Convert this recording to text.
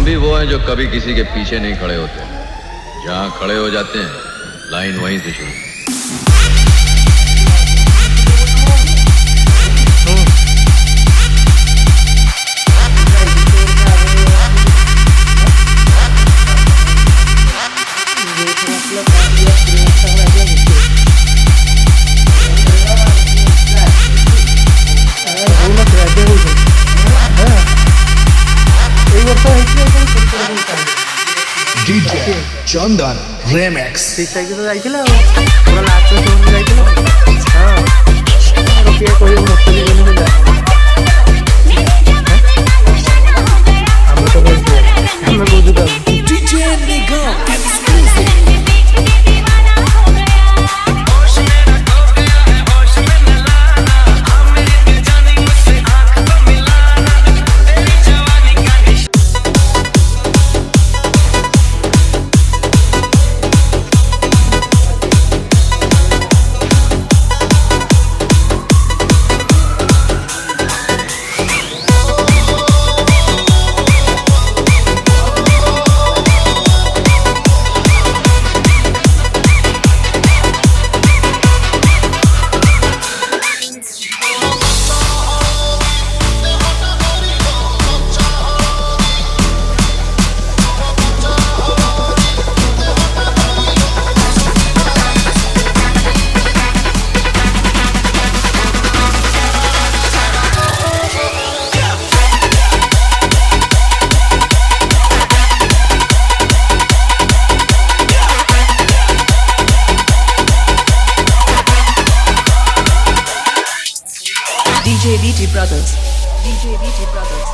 भी वो हैं जो कभी किसी के पीछे नहीं खड़े होते, जहां खड़े हो जाते हैं लाइन वहीं से शुरू। DJ Chandan Remix ठीक तो जाइथिला पूरा लास्ट में सुन जाइथिला हां रुपया कोई मुश्किल नहीं मिला हम तो बोलते हम बुझता DJ Nigam DJ BT Brothers. DJ BT Brothers.